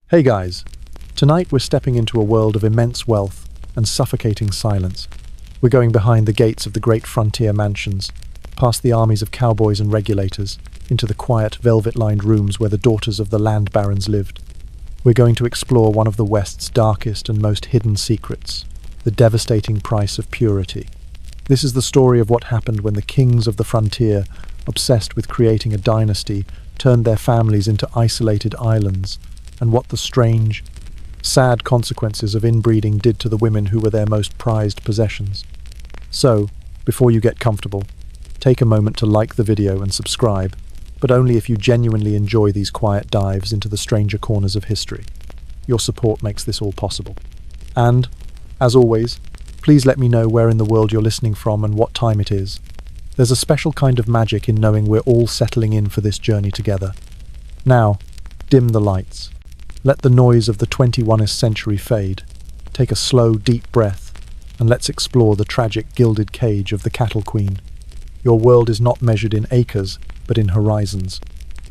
Hey guys, tonight we're stepping into a world of immense wealth and suffocating silence. We're going behind the gates of the great frontier mansions, past the armies of cowboys and regulators, into the quiet, velvet-lined rooms where the daughters of the land barons lived. We're going to explore one of the West's darkest and most hidden secrets, the devastating price of purity. This is the story of what happened when the kings of the frontier, obsessed with creating a dynasty, turned their families into isolated islands, and what the strange, sad consequences of inbreeding did to the women who were their most prized possessions. So, before you get comfortable, take a moment to like the video and subscribe, but only if you genuinely enjoy these quiet dives into the stranger corners of history. Your support makes this all possible. And, as always, please let me know where in the world you're listening from and what time it is. There's a special kind of magic in knowing we're all settling in for this journey together. Now, dim the lights. Let the noise of the 21st century fade. Take a slow, deep breath, and let's explore the tragic gilded cage of the cattle queen. Your world is not measured in acres, but in horizons.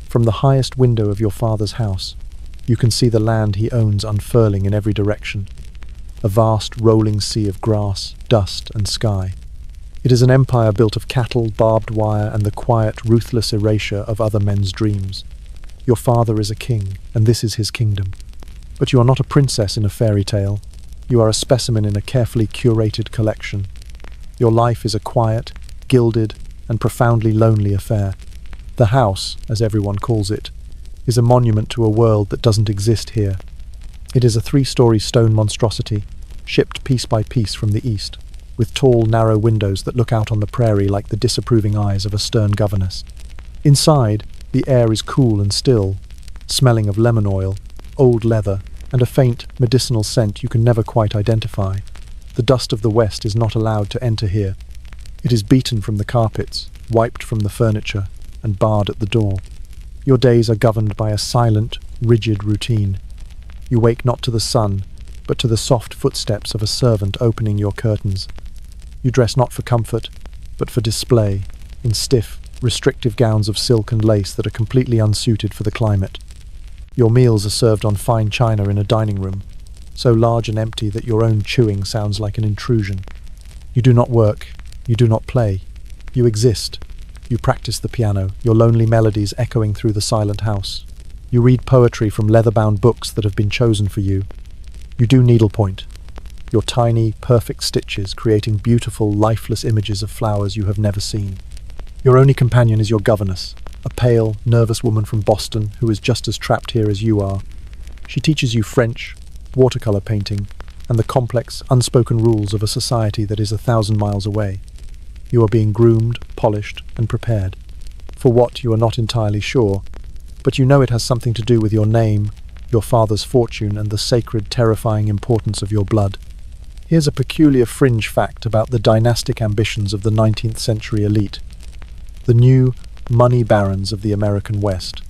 From the highest window of your father's house, you can see the land he owns unfurling in every direction. A vast, rolling sea of grass, dust, and sky. It is an empire built of cattle, barbed wire, and the quiet, ruthless erasure of other men's dreams. Your father is a king, and this is his kingdom. But you are not a princess in a fairy tale. You are a specimen in a carefully curated collection. Your life is a quiet, gilded, and profoundly lonely affair. The house, as everyone calls it, is a monument to a world that doesn't exist here. It is a 3-story stone monstrosity, shipped piece by piece from the east, with tall, narrow windows that look out on the prairie like the disapproving eyes of a stern governess. Inside, the air is cool and still, smelling of lemon oil, old leather, and a faint, medicinal scent you can never quite identify. The dust of the West is not allowed to enter here. It is beaten from the carpets, wiped from the furniture, and barred at the door. Your days are governed by a silent, rigid routine. You wake not to the sun, but to the soft footsteps of a servant opening your curtains. You dress not for comfort, but for display, in stiff, restrictive gowns of silk and lace that are completely unsuited for the climate. Your meals are served on fine china in a dining room, so large and empty that your own chewing sounds like an intrusion. You do not work, you do not play, you exist. You practice the piano, your lonely melodies echoing through the silent house. You read poetry from leather-bound books that have been chosen for you. You do needlepoint, your tiny, perfect stitches creating beautiful, lifeless images of flowers you have never seen. Your only companion is your governess, a pale, nervous woman from Boston who is just as trapped here as you are. She teaches you French, watercolor painting, and the complex, unspoken rules of a society that is 1,000 miles away. You are being groomed, polished, and prepared. For what, you are not entirely sure, but you know it has something to do with your name, your father's fortune, and the sacred, terrifying importance of your blood. Here's a peculiar fringe fact about the dynastic ambitions of the 19th century elite. The new money barons of the American West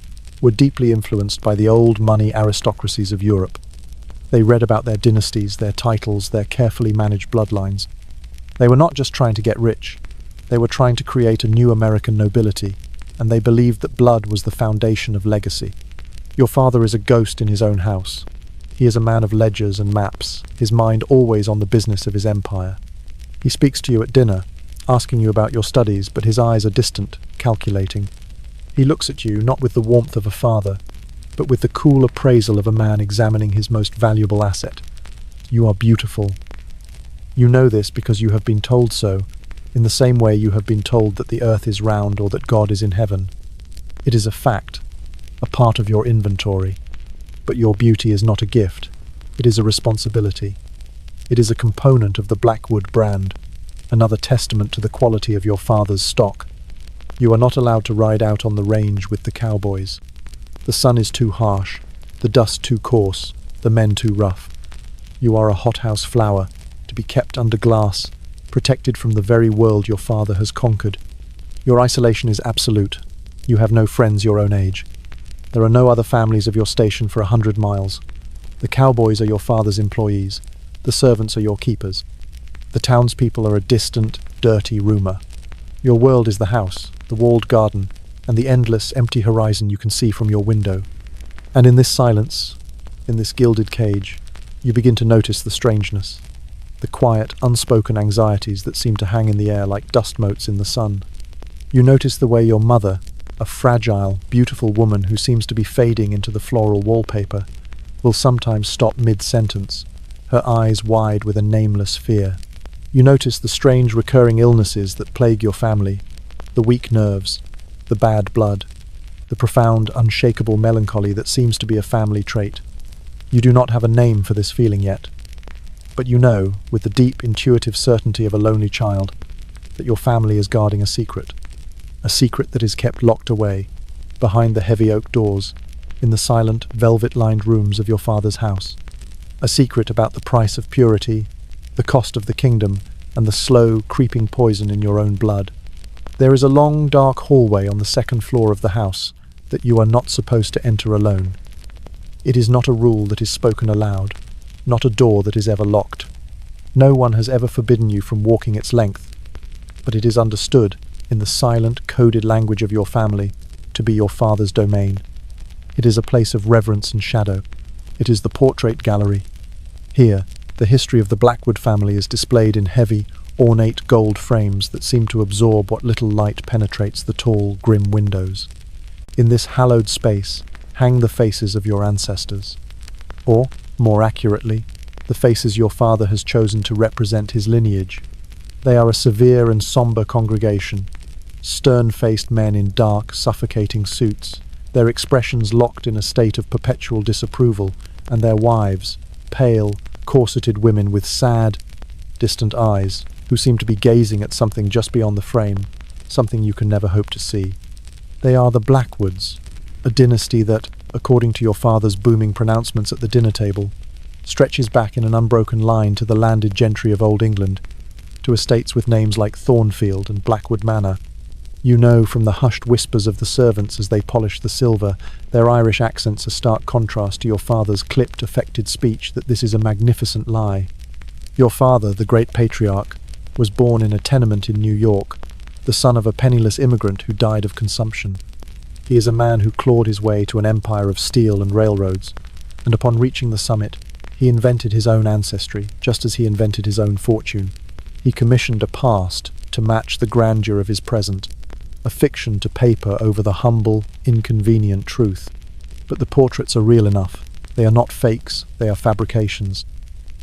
were deeply influenced by the old money aristocracies of Europe. They read about their dynasties, their titles, their carefully managed bloodlines. They were not just trying to get rich, they were trying to create a new American nobility, and they believed that blood was the foundation of legacy. Your father is a ghost in his own house. He is a man of ledgers and maps, his mind always on the business of his empire. He speaks to you at dinner, asking you about your studies, but his eyes are distant, calculating. He looks at you not with the warmth of a father, but with the cool appraisal of a man examining his most valuable asset. You are beautiful. You know this because you have been told so, in the same way you have been told that the earth is round or that God is in heaven. It is a fact, a part of your inventory. But your beauty is not a gift. It is a responsibility. It is a component of the Blackwood brand, another testament to the quality of your father's stock. You are not allowed to ride out on the range with the cowboys. The sun is too harsh, the dust too coarse, the men too rough. You are a hothouse flower, to be kept under glass, protected from the very world your father has conquered. Your isolation is absolute. You have no friends your own age. There are no other families of your station for 100 miles. The cowboys are your father's employees. The servants are your keepers. The townspeople are a distant, dirty rumour. Your world is the house, the walled garden, and the endless, empty horizon you can see from your window. And in this silence, in this gilded cage, you begin to notice the strangeness, the quiet, unspoken anxieties that seem to hang in the air like dust motes in the sun. You notice the way your mother, a fragile, beautiful woman who seems to be fading into the floral wallpaper, will sometimes stop mid-sentence, her eyes wide with a nameless fear. You notice the strange recurring illnesses that plague your family, the weak nerves, the bad blood, the profound, unshakable melancholy that seems to be a family trait. You do not have a name for this feeling yet, but you know, with the deep, intuitive certainty of a lonely child, that your family is guarding a secret that is kept locked away, behind the heavy oak doors, in the silent, velvet-lined rooms of your father's house. A secret about the price of purity, the cost of the kingdom, and the slow, creeping poison in your own blood. There is a long, dark hallway on the second floor of the house that you are not supposed to enter alone. It is not a rule that is spoken aloud, not a door that is ever locked. No one has ever forbidden you from walking its length, but it is understood, in the silent, coded language of your family, to be your father's domain. It is a place of reverence and shadow. It is the portrait gallery. Here, the history of the Blackwood family is displayed in heavy, ornate gold frames that seem to absorb what little light penetrates the tall, grim windows. In this hallowed space hang the faces of your ancestors, or, more accurately, the faces your father has chosen to represent his lineage. They are a severe and somber congregation, stern-faced men in dark, suffocating suits, their expressions locked in a state of perpetual disapproval, and their wives, pale, corseted women with sad, distant eyes, who seem to be gazing at something just beyond the frame, something you can never hope to see. They are the Blackwoods, a dynasty that, according to your father's booming pronouncements at the dinner table, stretches back in an unbroken line to the landed gentry of Old England, to estates with names like Thornfield and Blackwood Manor. You know from the hushed whispers of the servants as they polish the silver, their Irish accents a stark contrast to your father's clipped, affected speech, that this is a magnificent lie. Your father, the great patriarch, was born in a tenement in New York, the son of a penniless immigrant who died of consumption. He is a man who clawed his way to an empire of steel and railroads, and upon reaching the summit, he invented his own ancestry, just as he invented his own fortune. He commissioned a past to match the grandeur of his present, a fiction to paper over the humble, inconvenient truth. But the portraits are real enough. They are not fakes, they are fabrications.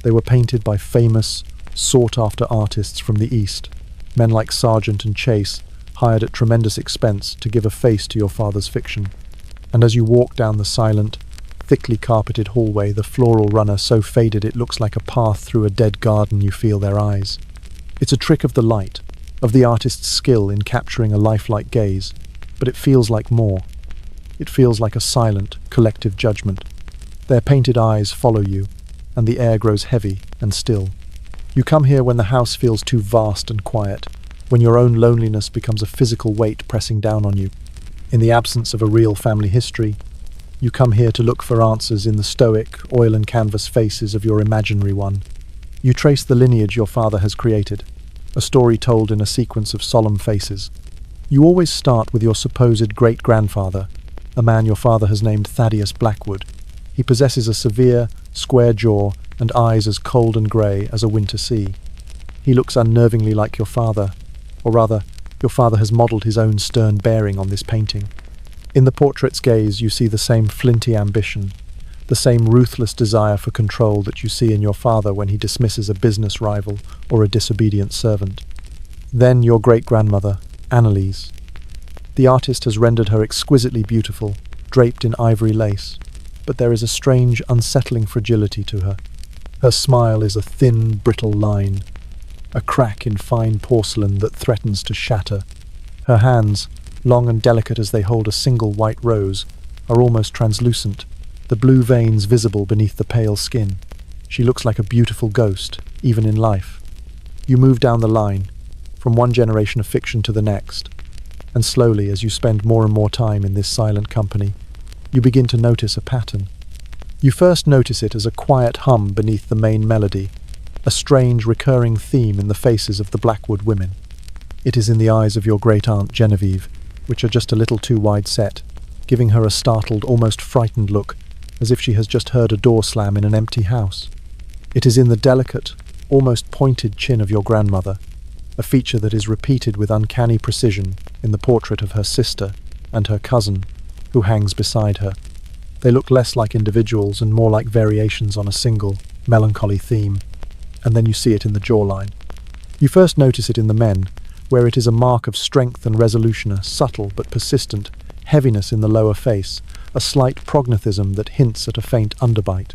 They were painted by famous, sought-after artists from the East, men like Sargent and Chase, hired at tremendous expense to give a face to your father's fiction. And as you walk down the silent, thickly carpeted hallway, the floral runner so faded it looks like a path through a dead garden, you feel their eyes. It's a trick of the light, of the artist's skill in capturing a lifelike gaze, but it feels like more. It feels like a silent, collective judgment. Their painted eyes follow you, and the air grows heavy and still. You come here when the house feels too vast and quiet, when your own loneliness becomes a physical weight pressing down on you. In the absence of a real family history, you come here to look for answers in the stoic, oil and canvas faces of your imaginary one. You trace the lineage your father has created, a story told in a sequence of solemn faces. You always start with your supposed great-grandfather, a man your father has named Thaddeus Blackwood. He possesses a severe, square jaw and eyes as cold and grey as a winter sea. He looks unnervingly like your father, or rather, your father has modelled his own stern bearing on this painting. In the portrait's gaze you see the same flinty ambition, the same ruthless desire for control that you see in your father when he dismisses a business rival or a disobedient servant. Then your great-grandmother, Annalise. The artist has rendered her exquisitely beautiful, draped in ivory lace, but there is a strange, unsettling fragility to her. Her smile is a thin, brittle line, a crack in fine porcelain that threatens to shatter. Her hands, long and delicate as they hold a single white rose, are almost translucent, the blue veins visible beneath the pale skin. She looks like a beautiful ghost, even in life. You move down the line, from one generation of fiction to the next, and slowly, as you spend more and more time in this silent company, you begin to notice a pattern. You first notice it as a quiet hum beneath the main melody, a strange recurring theme in the faces of the Blackwood women. It is in the eyes of your great-aunt Genevieve, which are just a little too wide set, giving her a startled, almost frightened look, as if she has just heard a door slam in an empty house. It is in the delicate, almost pointed chin of your grandmother, a feature that is repeated with uncanny precision in the portrait of her sister and her cousin, who hangs beside her. They look less like individuals and more like variations on a single, melancholy theme, and then you see it in the jawline. You first notice it in the men, where it is a mark of strength and resolution, a subtle but persistent heaviness in the lower face, a slight prognathism that hints at a faint underbite.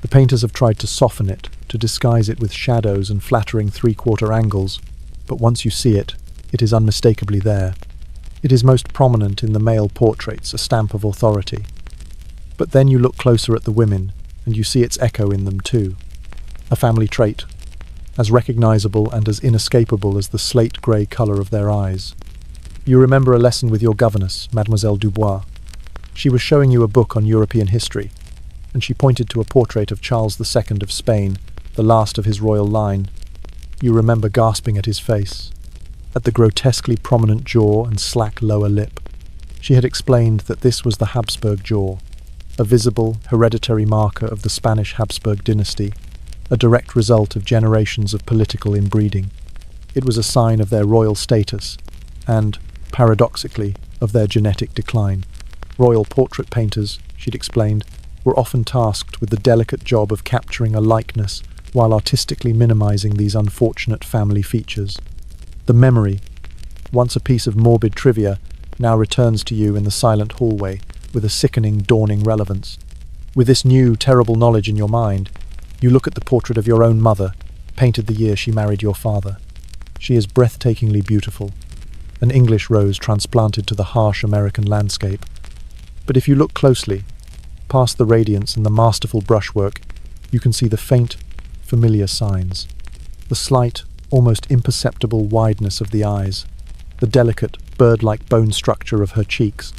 The painters have tried to soften it, to disguise it with shadows and flattering three-quarter angles, but once you see it, it is unmistakably there. It is most prominent in the male portraits, a stamp of authority. But then you look closer at the women, and you see its echo in them too. A family trait, as recognizable and as inescapable as the slate-grey colour of their eyes. You remember a lesson with your governess, Mademoiselle Dubois. She was showing you a book on European history, and she pointed to a portrait of Charles II of Spain, the last of his royal line. You remember gasping at his face, at the grotesquely prominent jaw and slack lower lip. She had explained that this was the Habsburg jaw, a visible, hereditary marker of the Spanish Habsburg dynasty, a direct result of generations of political inbreeding. It was a sign of their royal status and, paradoxically, of their genetic decline. Royal portrait painters, she'd explained, were often tasked with the delicate job of capturing a likeness while artistically minimizing these unfortunate family features. The memory, once a piece of morbid trivia, now returns to you in the silent hallway with a sickening, dawning relevance. With this new, terrible knowledge in your mind, you look at the portrait of your own mother, painted the year she married your father. She is breathtakingly beautiful, an English rose transplanted to the harsh American landscape. But if you look closely, past the radiance and the masterful brushwork, you can see the faint, familiar signs. The slight, almost imperceptible wideness of the eyes, the delicate, bird-like bone structure of her cheeks.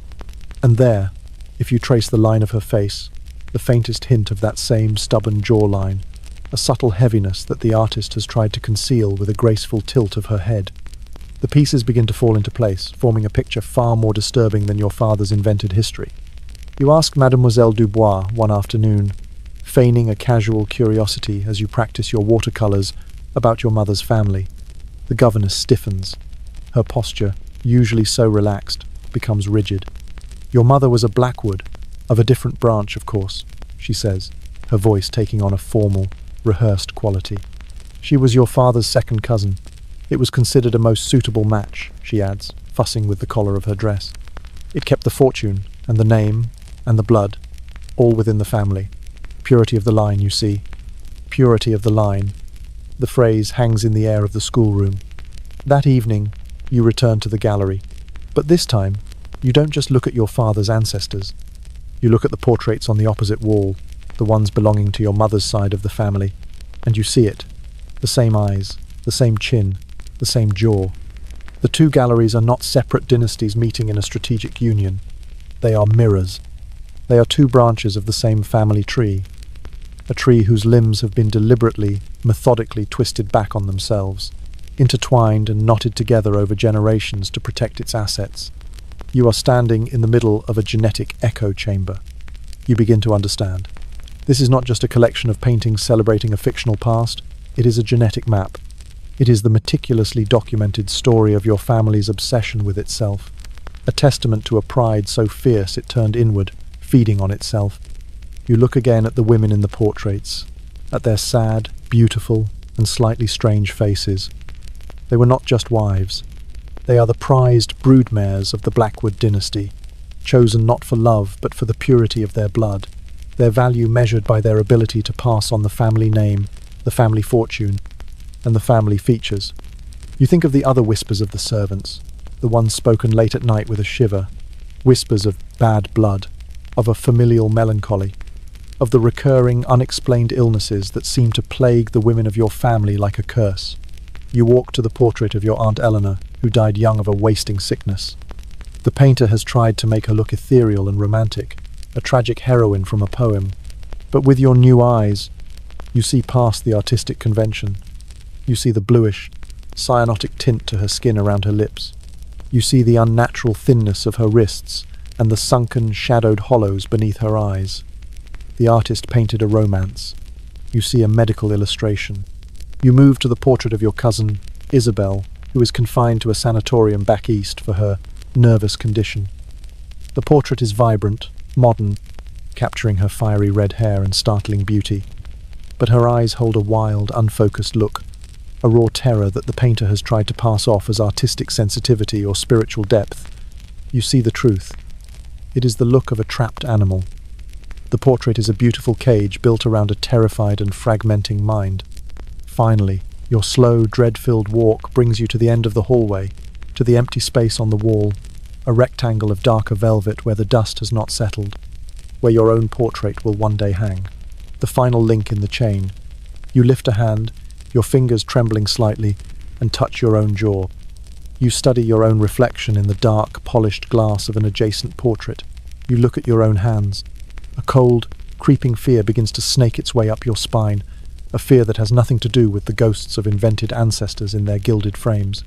And there, if you trace the line of her face, the faintest hint of that same stubborn jawline, a subtle heaviness that the artist has tried to conceal with a graceful tilt of her head. The pieces begin to fall into place, forming a picture far more disturbing than your father's invented history. You ask Mademoiselle Dubois one afternoon, feigning a casual curiosity as you practice your watercolours, about your mother's family. The governess stiffens. Her posture, usually so relaxed, becomes rigid. Your mother was a Blackwood, of a different branch, of course, she says, her voice taking on a formal, rehearsed quality. She was your father's second cousin. It was considered a most suitable match, she adds, fussing with the collar of her dress. It kept the fortune, and the name, and the blood, all within the family. Purity of the line, you see. Purity of the line. The phrase hangs in the air of the schoolroom. That evening, you return to the gallery. But this time, you don't just look at your father's ancestors. You look at the portraits on the opposite wall, the ones belonging to your mother's side of the family, and you see it. The same eyes, the same chin, the same jaw. The two galleries are not separate dynasties meeting in a strategic union. They are mirrors. They are two branches of the same family tree, a tree whose limbs have been deliberately, methodically twisted back on themselves, intertwined and knotted together over generations to protect its assets. You are standing in the middle of a genetic echo chamber. You begin to understand. This is not just a collection of paintings celebrating a fictional past, it is a genetic map. It is the meticulously documented story of your family's obsession with itself, a testament to a pride so fierce it turned inward, feeding on itself. You look again at the women in the portraits, at their sad, beautiful, and slightly strange faces. They were not just wives. They are the prized broodmares of the Blackwood dynasty, chosen not for love but for the purity of their blood, their value measured by their ability to pass on the family name, the family fortune, and the family features. You think of the other whispers of the servants, the ones spoken late at night with a shiver, whispers of bad blood, of a familial melancholy, of the recurring, unexplained illnesses that seem to plague the women of your family like a curse. You walk to the portrait of your Aunt Eleanor, who died young of a wasting sickness. The painter has tried to make her look ethereal and romantic, a tragic heroine from a poem. But with your new eyes, you see past the artistic convention. You see the bluish, cyanotic tint to her skin around her lips. You see the unnatural thinness of her wrists and the sunken, shadowed hollows beneath her eyes. The artist painted a romance. You see a medical illustration. You move to the portrait of your cousin, Isabel, who is confined to a sanatorium back east for her nervous condition. The portrait is vibrant, modern, capturing her fiery red hair and startling beauty. But her eyes hold a wild, unfocused look, a raw terror that the painter has tried to pass off as artistic sensitivity or spiritual depth. You see the truth. It is the look of a trapped animal. The portrait is a beautiful cage built around a terrified and fragmenting mind. Finally, your slow, dread-filled walk brings you to the end of the hallway, to the empty space on the wall, a rectangle of darker velvet where the dust has not settled, where your own portrait will one day hang. The final link in the chain. You lift a hand, your fingers trembling slightly, and touch your own jaw. You study your own reflection in the dark, polished glass of an adjacent portrait. You look at your own hands. A cold, creeping fear begins to snake its way up your spine, a fear that has nothing to do with the ghosts of invented ancestors in their gilded frames.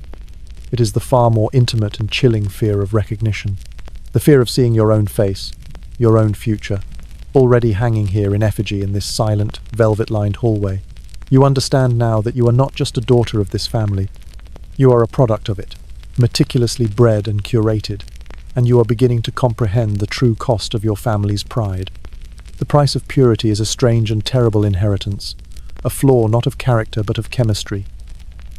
It is the far more intimate and chilling fear of recognition, the fear of seeing your own face, your own future, already hanging here in effigy in this silent, velvet-lined hallway. You understand now that you are not just a daughter of this family. You are a product of it, meticulously bred and curated, and you are beginning to comprehend the true cost of your family's pride. The price of purity is a strange and terrible inheritance, a flaw not of character but of chemistry,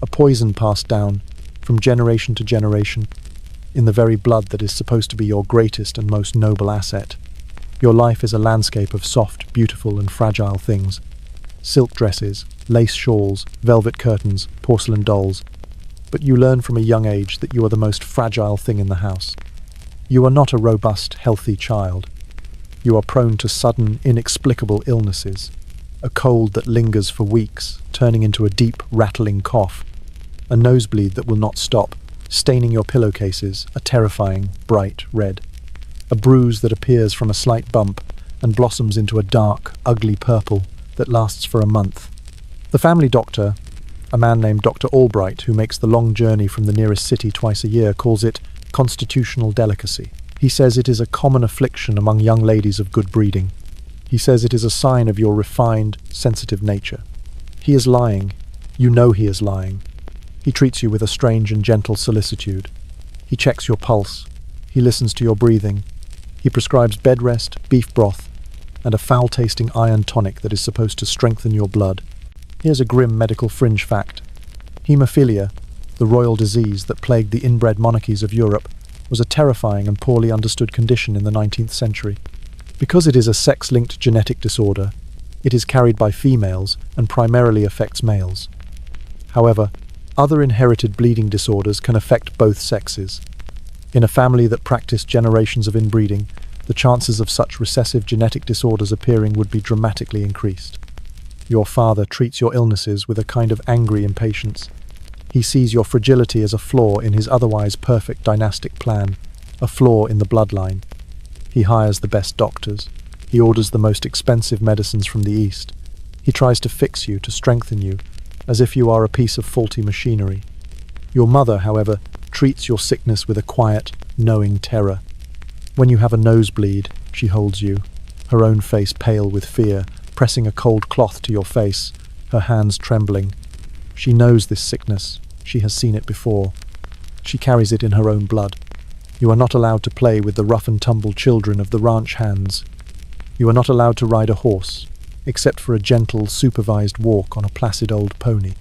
a poison passed down, from generation to generation, in the very blood that is supposed to be your greatest and most noble asset. Your life is a landscape of soft, beautiful and fragile things. Silk dresses, lace shawls, velvet curtains, porcelain dolls. But you learn from a young age that you are the most fragile thing in the house. You are not a robust, healthy child. You are prone to sudden, inexplicable illnesses. A cold that lingers for weeks, turning into a deep, rattling cough. A nosebleed that will not stop, staining your pillowcases, a terrifying, bright red. A bruise that appears from a slight bump and blossoms into a dark, ugly purple that lasts for a month. The family doctor, a man named Dr. Albright, who makes the long journey from the nearest city twice a year, calls it constitutional delicacy. He says it is a common affliction among young ladies of good breeding. He says it is a sign of your refined, sensitive nature. He is lying. You know he is lying. He treats you with a strange and gentle solicitude. He checks your pulse. He listens to your breathing. He prescribes bed rest, beef broth, and a foul-tasting iron tonic that is supposed to strengthen your blood. Here's a grim medical fringe fact. Haemophilia, the royal disease that plagued the inbred monarchies of Europe, was a terrifying and poorly understood condition in the 19th century. Because it is a sex-linked genetic disorder, it is carried by females and primarily affects males. However, other inherited bleeding disorders can affect both sexes. In a family that practiced generations of inbreeding, the chances of such recessive genetic disorders appearing would be dramatically increased. Your father treats your illnesses with a kind of angry impatience. He sees your fragility as a flaw in his otherwise perfect dynastic plan, a flaw in the bloodline. He hires the best doctors. He orders the most expensive medicines from the East. He tries to fix you, to strengthen you, as if you are a piece of faulty machinery. Your mother, however, treats your sickness with a quiet, knowing terror. When you have a nosebleed, she holds you, her own face pale with fear, pressing a cold cloth to your face, her hands trembling. She knows this sickness. She has seen it before. She carries it in her own blood. You are not allowed to play with the rough-and-tumble children of the ranch hands. You are not allowed to ride a horse, except for a gentle, supervised walk on a placid old pony.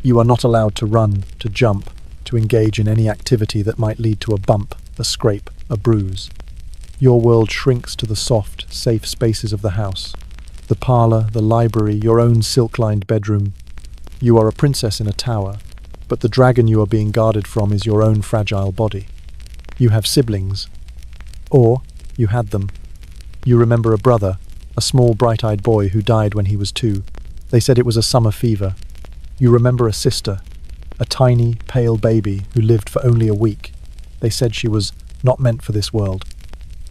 You are not allowed to run, to jump, to engage in any activity that might lead to a bump, a scrape, a bruise. Your world shrinks to the soft, safe spaces of the house. The parlour, the library, your own silk-lined bedroom. You are a princess in a tower, but the dragon you are being guarded from is your own fragile body. You have siblings. Or, you had them. You remember a brother, a small bright-eyed boy who died when he was 2. They said it was a summer fever. You remember a sister, a tiny, pale baby who lived for only a week. They said she was not meant for this world.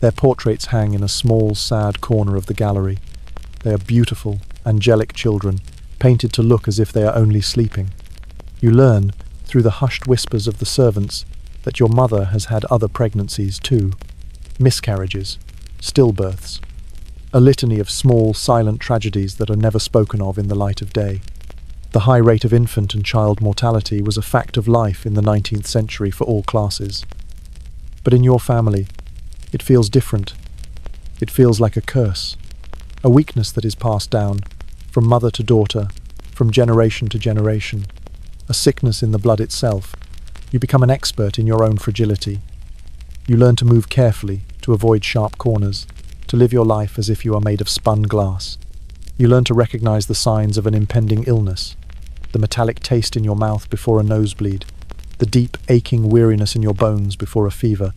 Their portraits hang in a small, sad corner of the gallery. They are beautiful, angelic children, painted to look as if they are only sleeping. You learn, through the hushed whispers of the servants, that your mother has had other pregnancies too. Miscarriages, stillbirths. a litany of small, silent tragedies that are never spoken of in the light of day. The high rate of infant and child mortality was a fact of life in the 19th century for all classes. But in your family, it feels different. It feels like a curse, a weakness that is passed down from mother to daughter, from generation to generation, a sickness in the blood itself. You become an expert in your own fragility. You learn to move carefully, to avoid sharp corners, to live your life as if you are made of spun glass. You learn to recognize the signs of an impending illness, the metallic taste in your mouth before a nosebleed, the deep, aching weariness in your bones before a fever.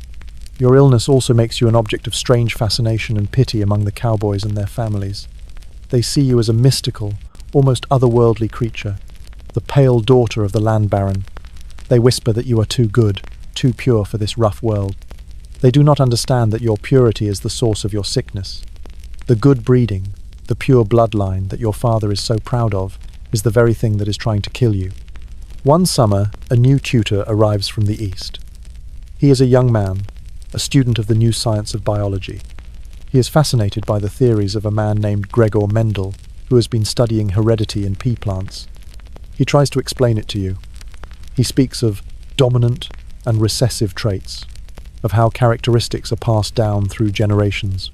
Your illness also makes you an object of strange fascination and pity among the cowboys and their families. They see you as a mystical, almost otherworldly creature, the pale daughter of the land baron. They whisper that you are too good, too pure for this rough world. They do not understand that your purity is the source of your sickness. The good breeding, the pure bloodline that your father is so proud of, is the very thing that is trying to kill you. One summer, a new tutor arrives from the east. He is a young man, a student of the new science of biology. He is fascinated by the theories of a man named Gregor Mendel, who has been studying heredity in pea plants. He tries to explain it to you. He speaks of dominant and recessive traits, of how characteristics are passed down through generations.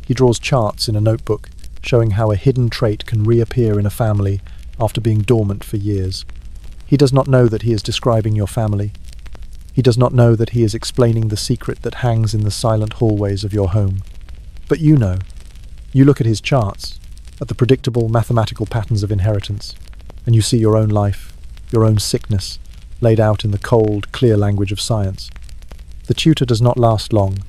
He draws charts in a notebook showing how a hidden trait can reappear in a family after being dormant for years. He does not know that he is describing your family. He does not know that he is explaining the secret that hangs in the silent hallways of your home. But you know. You look at his charts, at the predictable mathematical patterns of inheritance, and you see your own life, your own sickness, laid out in the cold, clear language of science. The tutor does not last long.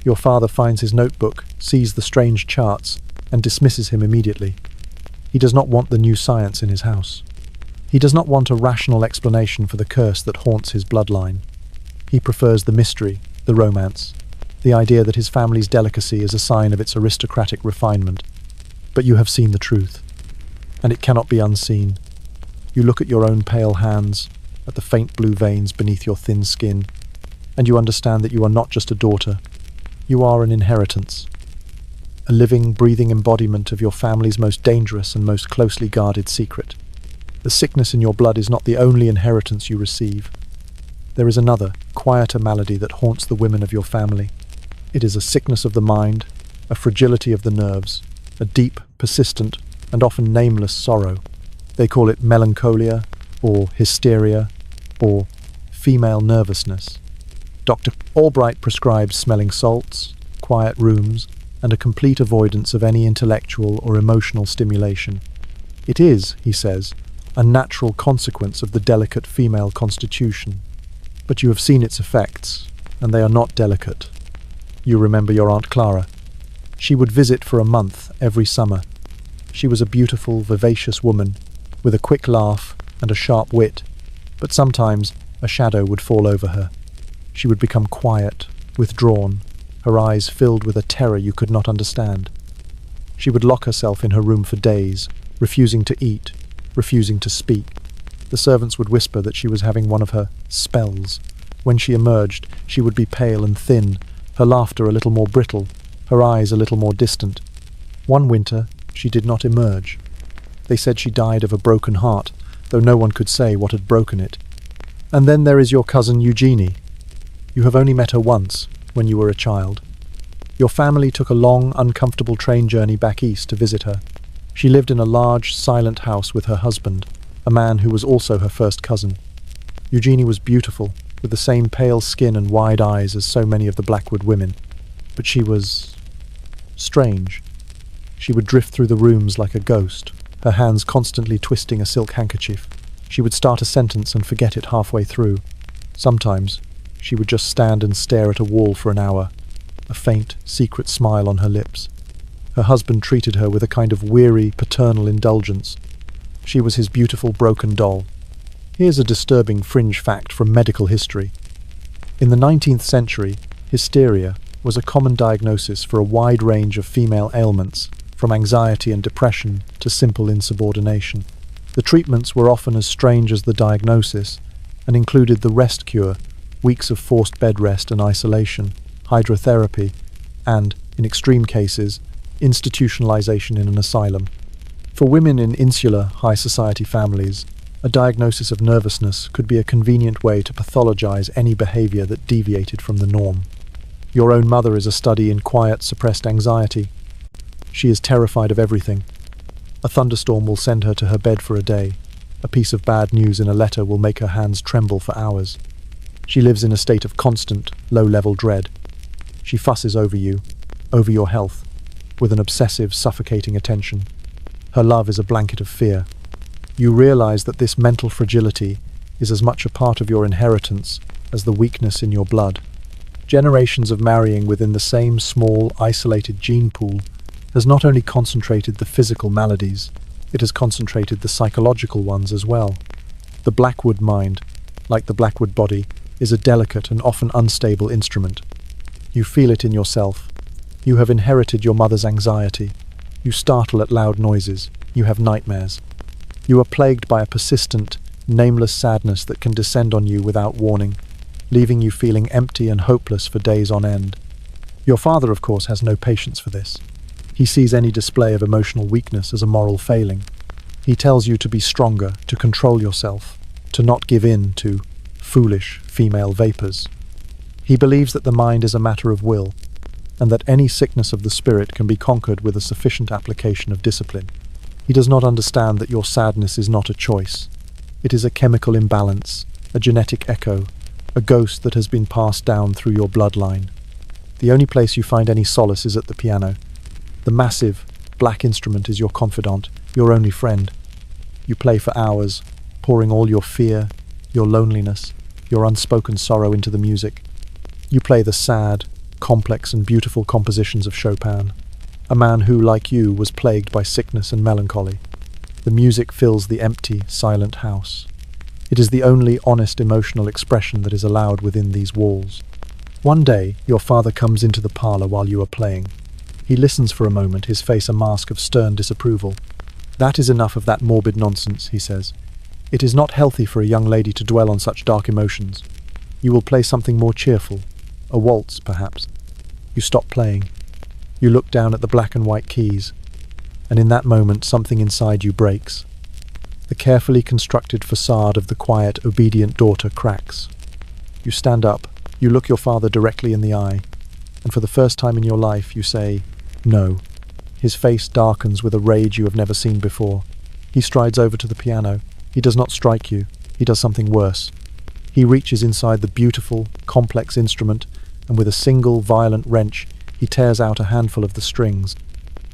Your father finds his notebook, sees the strange charts, and dismisses him immediately. He does not want the new science in his house. He does not want a rational explanation for the curse that haunts his bloodline. He prefers the mystery, the romance, the idea that his family's delicacy is a sign of its aristocratic refinement. But you have seen the truth, and it cannot be unseen. You look at your own pale hands, at the faint blue veins beneath your thin skin, and you understand that you are not just a daughter. You are an inheritance, a living, breathing embodiment of your family's most dangerous and most closely guarded secret. The sickness in your blood is not the only inheritance you receive. There is another, quieter malady that haunts the women of your family. It is a sickness of the mind, a fragility of the nerves, a deep, persistent, and often nameless sorrow. They call it melancholia, or hysteria, or female nervousness. Dr. Albright prescribes smelling salts, quiet rooms, and a complete avoidance of any intellectual or emotional stimulation. It is, he says, a natural consequence of the delicate female constitution. But you have seen its effects, and they are not delicate. You remember your Aunt Clara. She would visit for a month every summer. She was a beautiful, vivacious woman, with a quick laugh and a sharp wit, but sometimes a shadow would fall over her. She would become quiet, withdrawn, her eyes filled with a terror you could not understand. She would lock herself in her room for days, refusing to eat, refusing to speak. The servants would whisper that she was having one of her spells. When she emerged, she would be pale and thin, her laughter a little more brittle, her eyes a little more distant. One winter, she did not emerge. They said she died of a broken heart, though no one could say what had broken it. And then there is your cousin Eugenie. You have only met her once, when you were a child. Your family took a long, uncomfortable train journey back east to visit her. She lived in a large, silent house with her husband, a man who was also her first cousin. Eugenie was beautiful, with the same pale skin and wide eyes as so many of the Blackwood women. But she was strange. She would drift through the rooms like a ghost, her hands constantly twisting a silk handkerchief. She would start a sentence and forget it halfway through. Sometimes, she would just stand and stare at a wall for an hour, a faint, secret smile on her lips. Her husband treated her with a kind of weary, paternal indulgence. She was his beautiful, broken doll. Here's a disturbing fringe fact from medical history. In the 19th century, hysteria was a common diagnosis for a wide range of female ailments, from anxiety and depression to simple insubordination. The treatments were often as strange as the diagnosis and included the rest cure, weeks of forced bed rest and isolation, hydrotherapy, and, in extreme cases, institutionalization in an asylum. For women in insular, high society families, a diagnosis of nervousness could be a convenient way to pathologize any behavior that deviated from the norm. Your own mother is a study in quiet, suppressed anxiety. She is terrified of everything. A thunderstorm will send her to her bed for a day. A piece of bad news in a letter will make her hands tremble for hours. She lives in a state of constant, low-level dread. She fusses over you, over your health, with an obsessive, suffocating attention. Her love is a blanket of fear. You realize that this mental fragility is as much a part of your inheritance as the weakness in your blood. Generations of marrying within the same small, isolated gene pool has not only concentrated the physical maladies, it has concentrated the psychological ones as well. The Blackwood mind, like the Blackwood body, is a delicate and often unstable instrument. You feel it in yourself. You have inherited your mother's anxiety. You startle at loud noises. You have nightmares. You are plagued by a persistent, nameless sadness that can descend on you without warning, leaving you feeling empty and hopeless for days on end. Your father, of course, has no patience for this. He sees any display of emotional weakness as a moral failing. He tells you to be stronger, to control yourself, to not give in to foolish female vapors. He believes that the mind is a matter of will, and that any sickness of the spirit can be conquered with a sufficient application of discipline. He does not understand that your sadness is not a choice. It is a chemical imbalance, a genetic echo, a ghost that has been passed down through your bloodline. The only place you find any solace is at the piano. The massive, black instrument is your confidant, your only friend. You play for hours, pouring all your fear, your loneliness, your unspoken sorrow into the music. You play the sad, complex and beautiful compositions of Chopin, a man who, like you, was plagued by sickness and melancholy. The music fills the empty, silent house. It is the only honest emotional expression that is allowed within these walls. One day, your father comes into the parlor while you are playing. He listens for a moment, his face a mask of stern disapproval. "That is enough of that morbid nonsense," he says. "It is not healthy for a young lady to dwell on such dark emotions. You will play something more cheerful, a waltz, perhaps." You stop playing. You look down at the black and white keys, and in that moment something inside you breaks. The carefully constructed facade of the quiet, obedient daughter cracks. You stand up, you look your father directly in the eye, and for the first time in your life you say, "No." His face darkens with a rage you have never seen before. He strides over to the piano. He does not strike you. He does something worse. He reaches inside the beautiful, complex instrument, and with a single, violent wrench, he tears out a handful of the strings.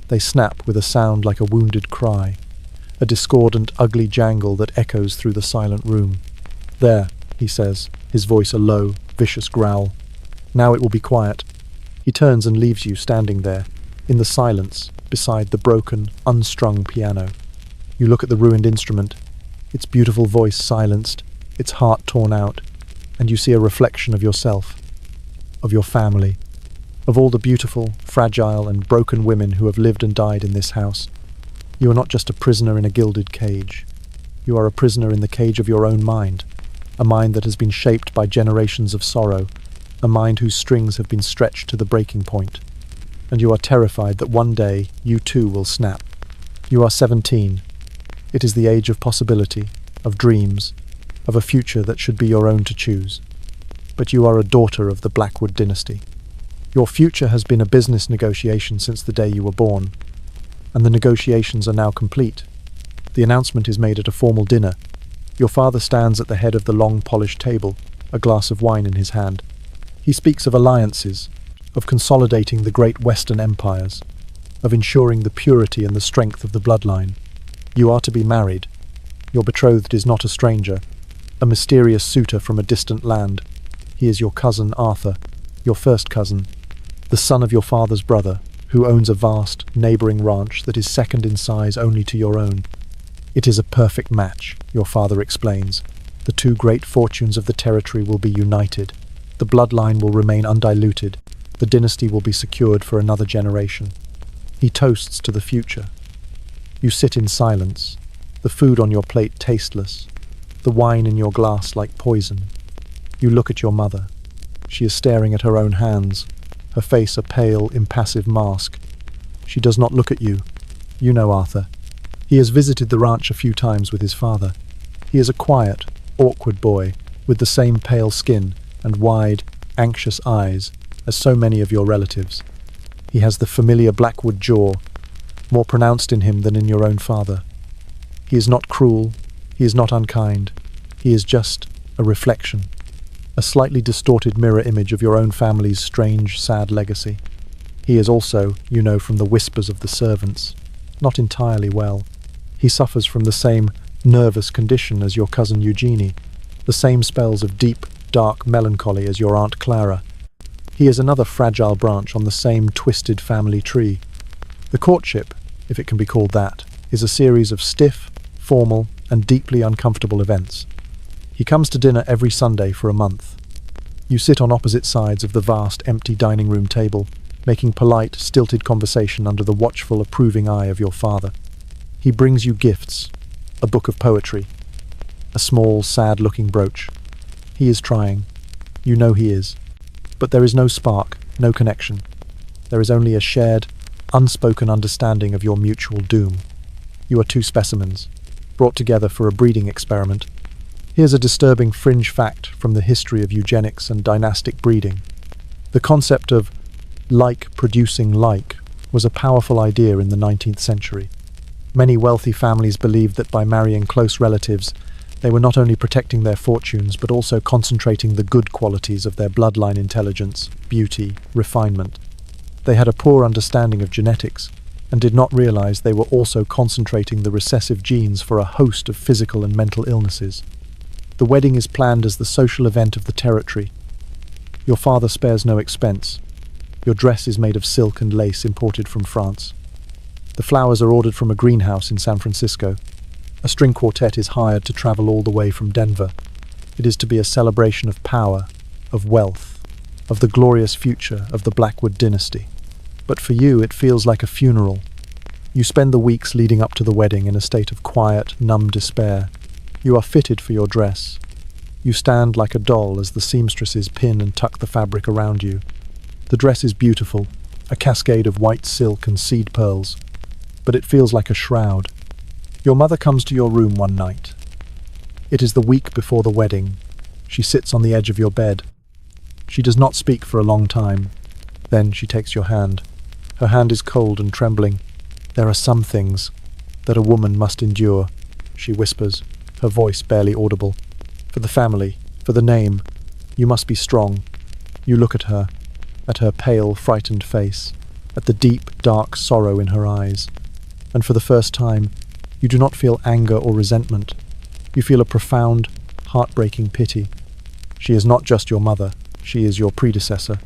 They snap with a sound like a wounded cry, a discordant, ugly jangle that echoes through the silent room. "There," he says, his voice a low, vicious growl. "Now it will be quiet." He turns and leaves you standing there, in the silence, beside the broken, unstrung piano. You look at the ruined instrument, its beautiful voice silenced, its heart torn out, and you see a reflection of yourself, of your family, of all the beautiful, fragile, and broken women who have lived and died in this house. You are not just a prisoner in a gilded cage. You are a prisoner in the cage of your own mind, a mind that has been shaped by generations of sorrow, a mind whose strings have been stretched to the breaking point. And you are terrified that one day you too will snap. You are 17. It is the age of possibility, of dreams, of a future that should be your own to choose. But you are a daughter of the Blackwood dynasty. Your future has been a business negotiation since the day you were born, and the negotiations are now complete. The announcement is made at a formal dinner. Your father stands at the head of the long polished table, a glass of wine in his hand. He speaks of alliances, of consolidating the great Western empires, of ensuring the purity and the strength of the bloodline. You are to be married. Your betrothed is not a stranger, a mysterious suitor from a distant land. He is your cousin Arthur, your first cousin, the son of your father's brother, who owns a vast, neighbouring ranch that is second in size only to your own. It is a perfect match, your father explains. The two great fortunes of the territory will be united. The bloodline will remain undiluted. The dynasty will be secured for another generation. He toasts to the future. You sit in silence, the food on your plate tasteless, the wine in your glass like poison. You look at your mother. She is staring at her own hands, her face a pale, impassive mask. She does not look at you. You know Arthur. He has visited the ranch a few times with his father. He is a quiet, awkward boy, with the same pale skin and wide, anxious eyes as so many of your relatives. He has the familiar Blackwood jaw, more pronounced in him than in your own father. He is not cruel, he is not unkind, he is just a reflection, a slightly distorted mirror image of your own family's strange, sad legacy. He is also, you know from the whispers of the servants, not entirely well. He suffers from the same nervous condition as your cousin Eugenie, the same spells of deep, dark melancholy as your Aunt Clara. He is another fragile branch on the same twisted family tree. The courtship, if it can be called that, is a series of stiff, formal, and deeply uncomfortable events. He comes to dinner every Sunday for a month. You sit on opposite sides of the vast, empty dining room table, making polite, stilted conversation under the watchful, approving eye of your father. He brings you gifts, a book of poetry, a small, sad-looking brooch. He is trying. You know he is. But there is no spark, no connection. There is only a shared, unspoken understanding of your mutual doom. You are two specimens, brought together for a breeding experiment. Here's a disturbing fringe fact from the history of eugenics and dynastic breeding. The concept of like producing like was a powerful idea in the 19th century. Many wealthy families believed that by marrying close relatives, they were not only protecting their fortunes, but also concentrating the good qualities of their bloodline: intelligence, beauty, refinement. They had a poor understanding of genetics, and did not realize they were also concentrating the recessive genes for a host of physical and mental illnesses. The wedding is planned as the social event of the territory. Your father spares no expense. Your dress is made of silk and lace imported from France. The flowers are ordered from a greenhouse in San Francisco. A string quartet is hired to travel all the way from Denver. It is to be a celebration of power, of wealth, of the glorious future of the Blackwood dynasty. But for you, it feels like a funeral. You spend the weeks leading up to the wedding in a state of quiet, numb despair. You are fitted for your dress. You stand like a doll as the seamstresses pin and tuck the fabric around you. The dress is beautiful, a cascade of white silk and seed pearls, but it feels like a shroud. Your mother comes to your room one night. It is the week before the wedding. She sits on the edge of your bed. She does not speak for a long time. Then she takes your hand. Her hand is cold and trembling. "There are some things that a woman must endure," she whispers, her voice barely audible. "For the family, for the name, you must be strong." You look at her pale, frightened face, at the deep, dark sorrow in her eyes, and for the first time, you do not feel anger or resentment. You feel a profound, heartbreaking pity. She is not just your mother, she is your predecessor.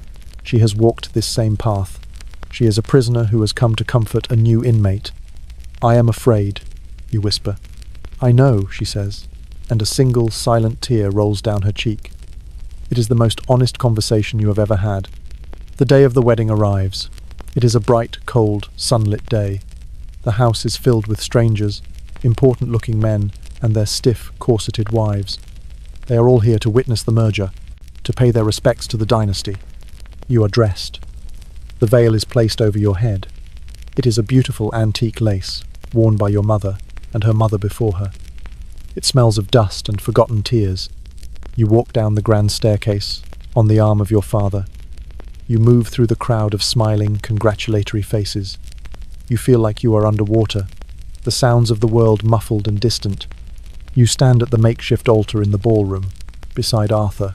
She has walked this same path. She is a prisoner who has come to comfort a new inmate. "I am afraid," you whisper. "I know," she says, and a single, silent tear rolls down her cheek. It is the most honest conversation you have ever had. The day of the wedding arrives. It is a bright, cold, sunlit day. The house is filled with strangers, important-looking men, and their stiff, corseted wives. They are all here to witness the merger, to pay their respects to the dynasty. You are dressed. The veil is placed over your head. It is a beautiful antique lace, worn by your mother and her mother before her. It smells of dust and forgotten tears. You walk down the grand staircase, on the arm of your father. You move through the crowd of smiling, congratulatory faces. You feel like you are underwater, the sounds of the world muffled and distant. You stand at the makeshift altar in the ballroom, beside Arthur.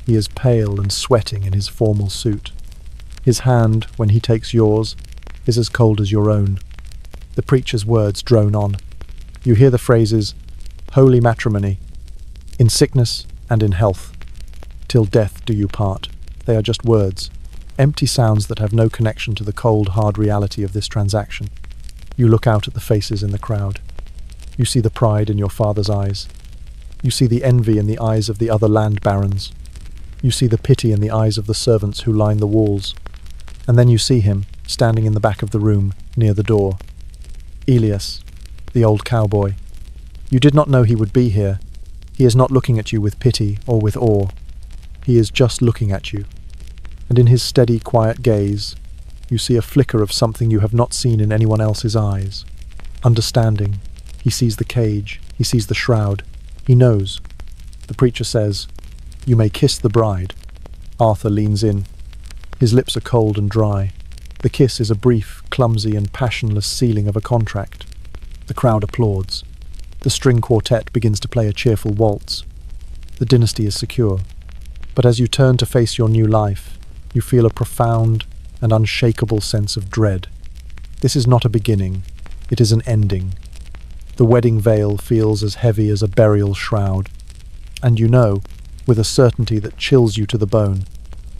He is pale and sweating in his formal suit. His hand, when he takes yours, is as cold as your own. The preacher's words drone on. You hear the phrases, "Holy matrimony," "in sickness and in health," "till death do you part." They are just words, empty sounds that have no connection to the cold, hard reality of this transaction. You look out at the faces in the crowd. You see the pride in your father's eyes. You see the envy in the eyes of the other land barons. You see the pity in the eyes of the servants who line the walls. And then you see him, standing in the back of the room, near the door. Elias, the old cowboy. You did not know he would be here. He is not looking at you with pity or with awe. He is just looking at you. And in his steady, quiet gaze, you see a flicker of something you have not seen in anyone else's eyes. Understanding. He sees the cage. He sees the shroud. He knows. The preacher says, "You may kiss the bride." Arthur leans in. His lips are cold and dry. The kiss is a brief, clumsy and passionless sealing of a contract. The crowd applauds. The string quartet begins to play a cheerful waltz. The dynasty is secure. But as you turn to face your new life, you feel a profound and unshakable sense of dread. This is not a beginning. It is an ending. The wedding veil feels as heavy as a burial shroud. And you know, with a certainty that chills you to the bone,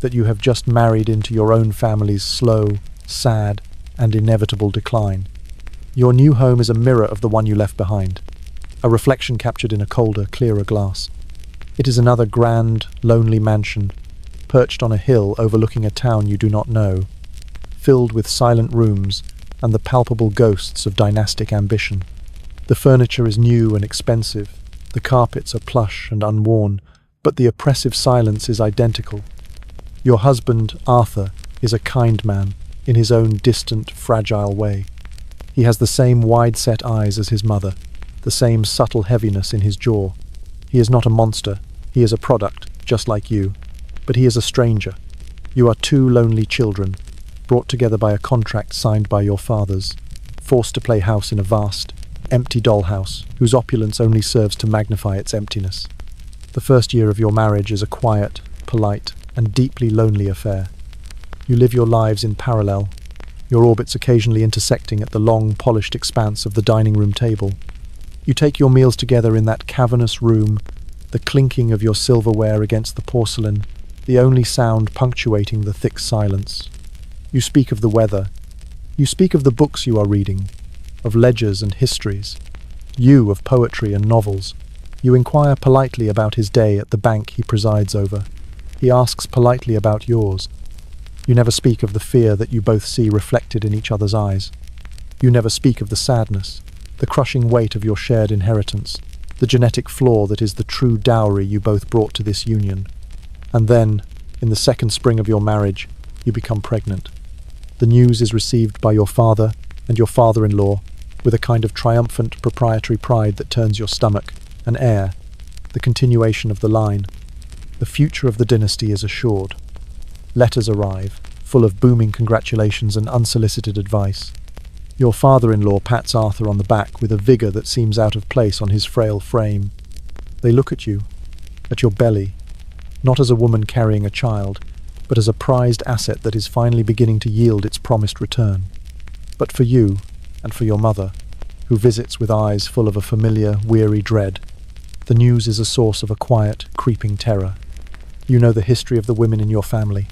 that you have just married into your own family's slow, sad, and inevitable decline. Your new home is a mirror of the one you left behind, a reflection captured in a colder, clearer glass. It is another grand, lonely mansion, perched on a hill overlooking a town you do not know, filled with silent rooms and the palpable ghosts of dynastic ambition. The furniture is new and expensive, the carpets are plush and unworn, but the oppressive silence is identical. Your husband, Arthur, is a kind man, in his own distant, fragile way. He has the same wide-set eyes as his mother, the same subtle heaviness in his jaw. He is not a monster, he is a product, just like you, but he is a stranger. You are two lonely children, brought together by a contract signed by your fathers, forced to play house in a vast, empty dollhouse, whose opulence only serves to magnify its emptiness. The first year of your marriage is a quiet, polite, and deeply lonely affair. You live your lives in parallel, your orbits occasionally intersecting at the long, polished expanse of the dining room table. You take your meals together in that cavernous room, the clinking of your silverware against the porcelain, the only sound punctuating the thick silence. You speak of the weather. You speak of the books you are reading, of ledgers and histories. You of poetry and novels. You inquire politely about his day at the bank he presides over. He asks politely about yours. You never speak of the fear that you both see reflected in each other's eyes. You never speak of the sadness, the crushing weight of your shared inheritance, the genetic flaw that is the true dowry you both brought to this union. And then, in the second spring of your marriage, you become pregnant. The news is received by your father and your father-in-law with a kind of triumphant proprietary pride that turns your stomach, an heir, the continuation of the line. The future of the dynasty is assured. Letters arrive, full of booming congratulations and unsolicited advice. Your father-in-law pats Arthur on the back with a vigour that seems out of place on his frail frame. They look at you, at your belly, not as a woman carrying a child, but as a prized asset that is finally beginning to yield its promised return. But for you, and for your mother, who visits with eyes full of a familiar, weary dread, the news is a source of a quiet, creeping terror. You know the history of the women in your family,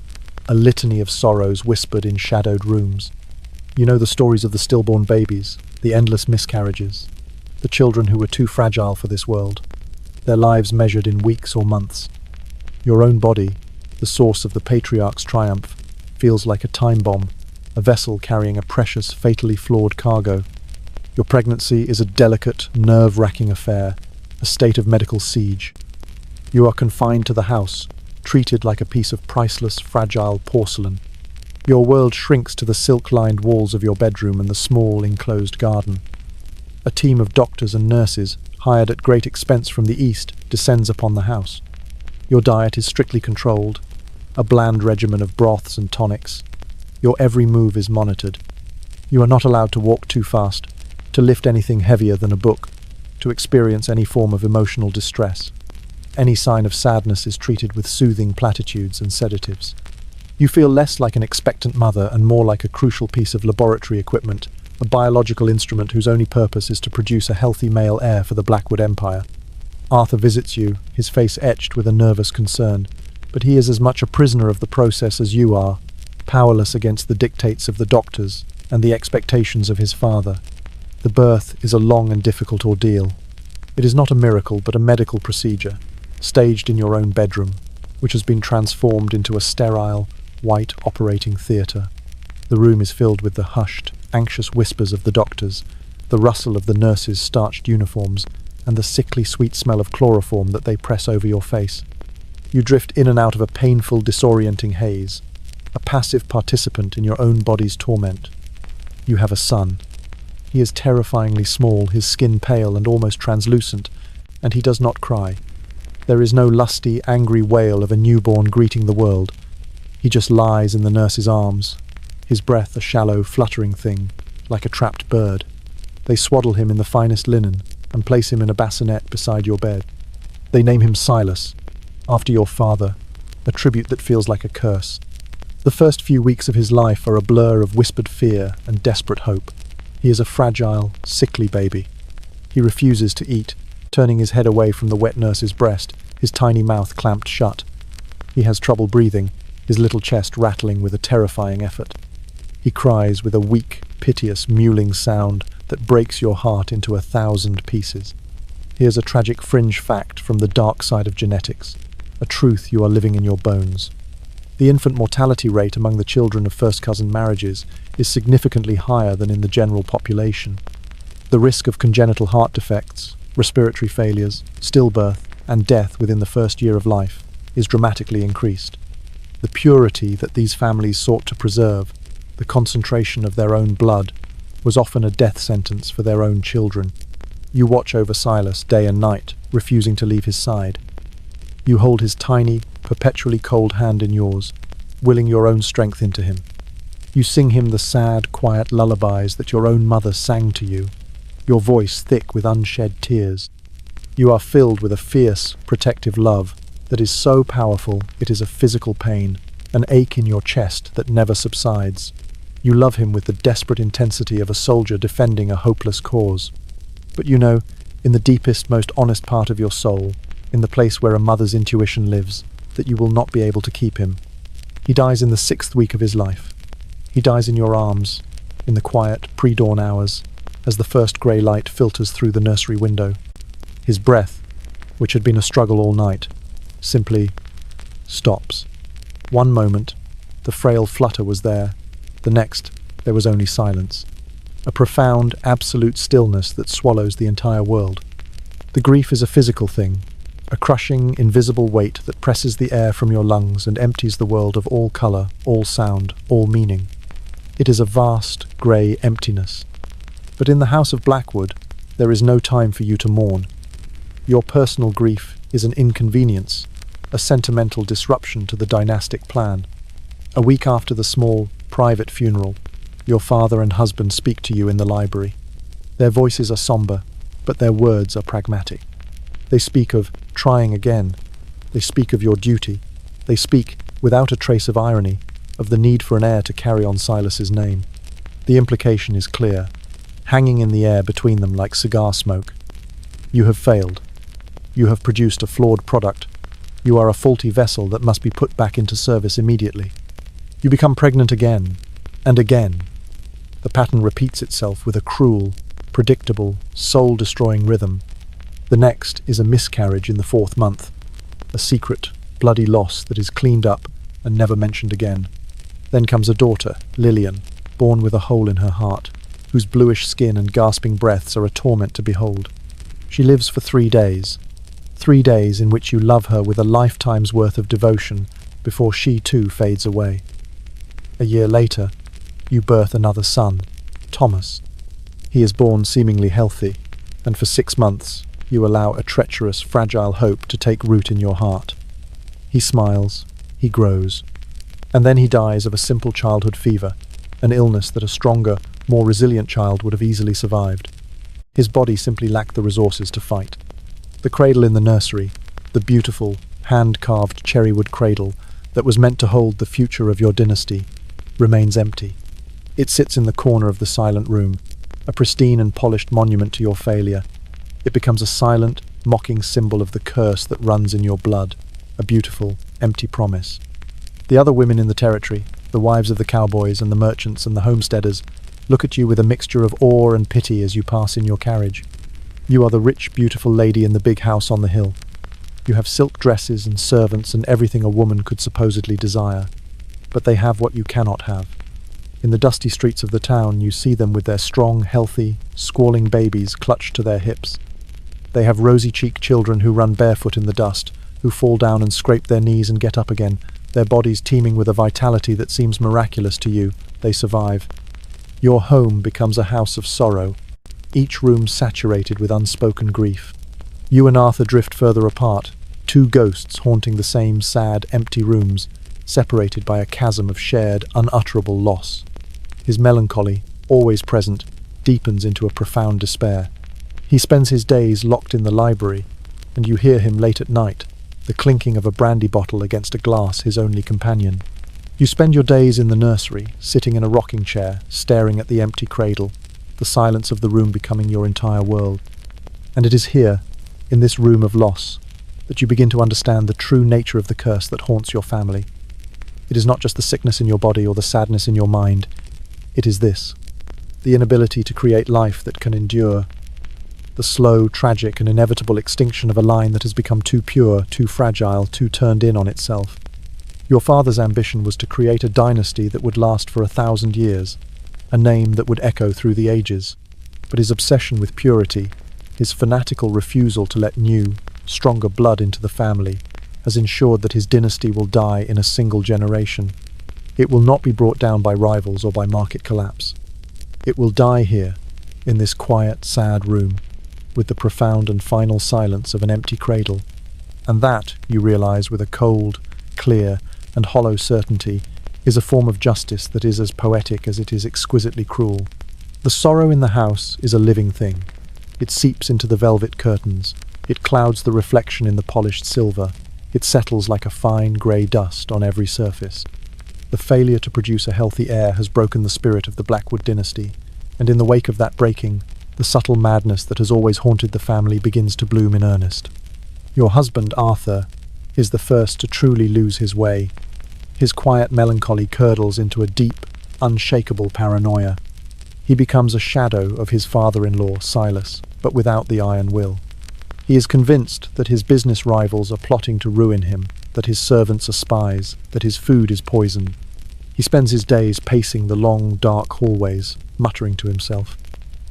a litany of sorrows whispered in shadowed rooms. You know the stories of the stillborn babies, the endless miscarriages, the children who were too fragile for this world, their lives measured in weeks or months. Your own body, the source of the patriarch's triumph, feels like a time bomb, a vessel carrying a precious, fatally flawed cargo. Your pregnancy is a delicate, nerve-wracking affair, a state of medical siege. You are confined to the house, treated like a piece of priceless, fragile porcelain. Your world shrinks to the silk-lined walls of your bedroom and the small, enclosed garden. A team of doctors and nurses, hired at great expense from the east, descends upon the house. Your diet is strictly controlled, a bland regimen of broths and tonics. Your every move is monitored. You are not allowed to walk too fast, to lift anything heavier than a book, to experience any form of emotional distress. Any sign of sadness is treated with soothing platitudes and sedatives. You feel less like an expectant mother and more like a crucial piece of laboratory equipment, a biological instrument whose only purpose is to produce a healthy male heir for the Blackwood Empire. Arthur visits you, his face etched with a nervous concern, but he is as much a prisoner of the process as you are, powerless against the dictates of the doctors and the expectations of his father. The birth is a long and difficult ordeal. It is not a miracle, but a medical procedure, staged in your own bedroom, which has been transformed into a sterile, white operating theatre. The room is filled with the hushed, anxious whispers of the doctors, the rustle of the nurses' starched uniforms, and the sickly sweet smell of chloroform that they press over your face. You drift in and out of a painful, disorienting haze. a passive participant in your own body's torment. You have a son. He is terrifyingly small, his skin pale and almost translucent, and he does not cry. There is no lusty, angry wail of a newborn greeting the world. He just lies in the nurse's arms, his breath a shallow, fluttering thing, like a trapped bird. They swaddle him in the finest linen and place him in a bassinet beside your bed. They name him Silas, after your father, a tribute that feels like a curse. The first few weeks of his life are a blur of whispered fear and desperate hope. He is a fragile, sickly baby. He refuses to eat, turning his head away from the wet nurse's breast, his tiny mouth clamped shut. He has trouble breathing, his little chest rattling with a terrifying effort. He cries with a weak, piteous, mewling sound that breaks your heart into 1,000 pieces. Here's a tragic fringe fact from the dark side of genetics, a truth you are living in your bones. The infant mortality rate among the children of first-cousin marriages is significantly higher than in the general population. The risk of congenital heart defects, respiratory failures, stillbirth, and death within the first year of life is dramatically increased. The purity that these families sought to preserve, the concentration of their own blood, was often a death sentence for their own children. You watch over Silas day and night, refusing to leave his side. You hold his tiny, perpetually cold hand in yours, willing your own strength into him. You sing him the sad, quiet lullabies that your own mother sang to you, your voice thick with unshed tears. You are filled with a fierce, protective love that is so powerful it is a physical pain, an ache in your chest that never subsides. You love him with the desperate intensity of a soldier defending a hopeless cause. But you know, in the deepest, most honest part of your soul, in the place where a mother's intuition lives, that you will not be able to keep him. He dies in the 6th week of his life. He dies in your arms, in the quiet, pre-dawn hours, as the first grey light filters through the nursery window. His breath, which had been a struggle all night, simply stops. One moment, the frail flutter was there. The next, there was only silence. A profound, absolute stillness that swallows the entire world. The grief is a physical thing, a crushing, invisible weight that presses the air from your lungs and empties the world of all colour, all sound, all meaning. It is a vast, grey emptiness. But in the House of Blackwood, there is no time for you to mourn. Your personal grief is an inconvenience, a sentimental disruption to the dynastic plan. A week after the small, private funeral, your father and husband speak to you in the library. Their voices are somber, but their words are pragmatic. They speak of trying again. They speak of your duty. They speak, without a trace of irony, of the need for an heir to carry on Silas's name. The implication is clear, hanging in the air between them like cigar smoke. You have failed. You have produced a flawed product. You are a faulty vessel that must be put back into service immediately. You become pregnant again, and again. The pattern repeats itself with a cruel, predictable, soul-destroying rhythm. The next is a miscarriage in the 4th month, a secret, bloody loss that is cleaned up and never mentioned again. Then comes a daughter, Lillian, born with a hole in her heart, whose bluish skin and gasping breaths are a torment to behold. She lives for 3 days. 3 days in which you love her with a lifetime's worth of devotion before she too fades away. A year later, you birth another son, Thomas. He is born seemingly healthy, and for 6 months you allow a treacherous, fragile hope to take root in your heart. He smiles, he grows, and then he dies of a simple childhood fever, an illness that a stronger, more resilient child would have easily survived. His body simply lacked the resources to fight. The cradle in the nursery, the beautiful, hand-carved cherrywood cradle that was meant to hold the future of your dynasty, remains empty. It sits in the corner of the silent room, a pristine and polished monument to your failure. It becomes a silent, mocking symbol of the curse that runs in your blood, a beautiful, empty promise. The other women in the territory, the wives of the cowboys and the merchants and the homesteaders, look at you with a mixture of awe and pity as you pass in your carriage. You are the rich, beautiful lady in the big house on the hill. You have silk dresses and servants and everything a woman could supposedly desire. But they have what you cannot have. In the dusty streets of the town, you see them with their strong, healthy, squalling babies clutched to their hips. They have rosy-cheeked children who run barefoot in the dust, who fall down and scrape their knees and get up again, their bodies teeming with a vitality that seems miraculous to you. They survive. Your home becomes a house of sorrow, each room saturated with unspoken grief. You and Arthur drift further apart, two ghosts haunting the same sad, empty rooms, separated by a chasm of shared, unutterable loss. His melancholy, always present, deepens into a profound despair. He spends his days locked in the library, and you hear him late at night, the clinking of a brandy bottle against a glass his only companion. You spend your days in the nursery, sitting in a rocking chair, staring at the empty cradle, the silence of the room becoming your entire world. And it is here, in this room of loss, that you begin to understand the true nature of the curse that haunts your family. It is not just the sickness in your body or the sadness in your mind. It is this, the inability to create life that can endure, the slow, tragic, and inevitable extinction of a line that has become too pure, too fragile, too turned in on itself. Your father's ambition was to create a dynasty that would last for 1,000 years, a name that would echo through the ages. But his obsession with purity, his fanatical refusal to let new, stronger blood into the family, has ensured that his dynasty will die in a single generation. It will not be brought down by rivals or by market collapse. It will die here, in this quiet, sad room, with the profound and final silence of an empty cradle. And that, you realize with a cold, clear, and hollow certainty, is a form of justice that is as poetic as it is exquisitely cruel. The sorrow in the house is a living thing. It seeps into the velvet curtains. It clouds the reflection in the polished silver. It settles like a fine grey dust on every surface. The failure to produce a healthy heir has broken the spirit of the Blackwood dynasty, and in the wake of that breaking, the subtle madness that has always haunted the family begins to bloom in earnest. Your husband, Arthur, is the first to truly lose his way. His quiet melancholy curdles into a deep, unshakable paranoia. He becomes a shadow of his father-in-law, Silas, but without the iron will. He is convinced that his business rivals are plotting to ruin him, that his servants are spies, that his food is poison. He spends his days pacing the long, dark hallways, muttering to himself.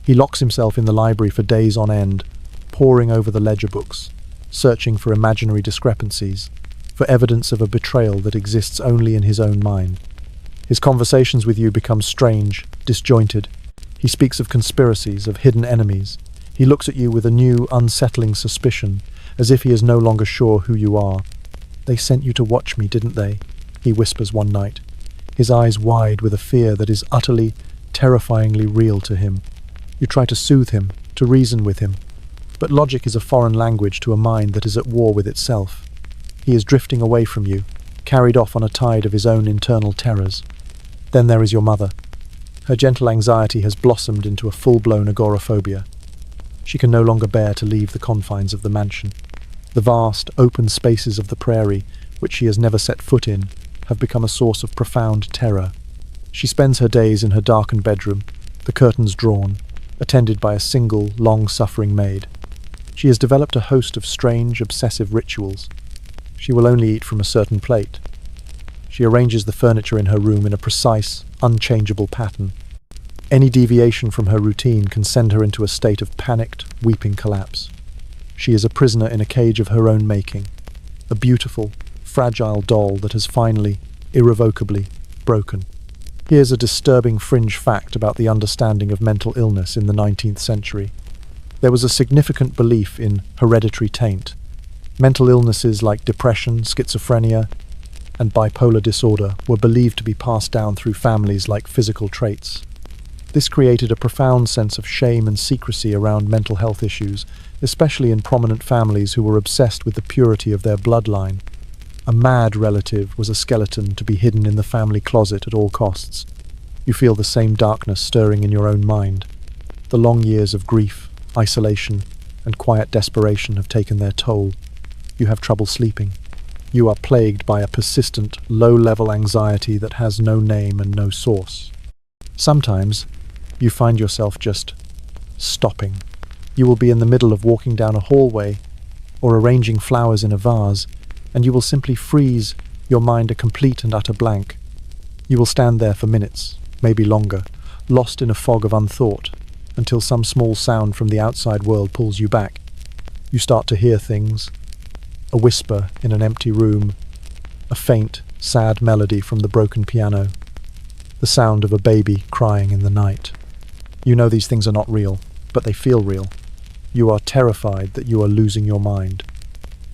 He locks himself in the library for days on end, poring over the ledger books, searching for imaginary discrepancies, for evidence of a betrayal that exists only in his own mind. His conversations with you become strange, disjointed. He speaks of conspiracies, of hidden enemies. He looks at you with a new, unsettling suspicion, as if he is no longer sure who you are. "They sent you to watch me, didn't they?" he whispers one night, his eyes wide with a fear that is utterly, terrifyingly real to him. You try to soothe him, to reason with him, but logic is a foreign language to a mind that is at war with itself. He is drifting away from you, carried off on a tide of his own internal terrors. Then there is your mother. Her gentle anxiety has blossomed into a full-blown agoraphobia. She can no longer bear to leave the confines of the mansion. The vast, open spaces of the prairie, which she has never set foot in, have become a source of profound terror. She spends her days in her darkened bedroom, the curtains drawn, attended by a single, long-suffering maid. She has developed a host of strange, obsessive rituals. She will only eat from a certain plate. She arranges the furniture in her room in a precise, unchangeable pattern. Any deviation from her routine can send her into a state of panicked, weeping collapse. She is a prisoner in a cage of her own making, a beautiful, fragile doll that has finally, irrevocably, broken. Here's a disturbing fringe fact about the understanding of mental illness in the 19th century. There was a significant belief in hereditary taint. Mental illnesses like depression, schizophrenia, and bipolar disorder were believed to be passed down through families like physical traits. This created a profound sense of shame and secrecy around mental health issues, especially in prominent families who were obsessed with the purity of their bloodline. A mad relative was a skeleton to be hidden in the family closet at all costs. You feel the same darkness stirring in your own mind. The long years of grief, isolation, and quiet desperation have taken their toll. You have trouble sleeping. You are plagued by a persistent, low-level anxiety that has no name and no source. Sometimes, you find yourself just stopping. You will be in the middle of walking down a hallway or arranging flowers in a vase, and you will simply freeze, your mind a complete and utter blank. You will stand there for minutes, maybe longer, lost in a fog of unthought, until some small sound from the outside world pulls you back. You start to hear things. A whisper in an empty room, a faint, sad melody from the broken piano, the sound of a baby crying in the night. You know these things are not real, but they feel real. You are terrified that you are losing your mind,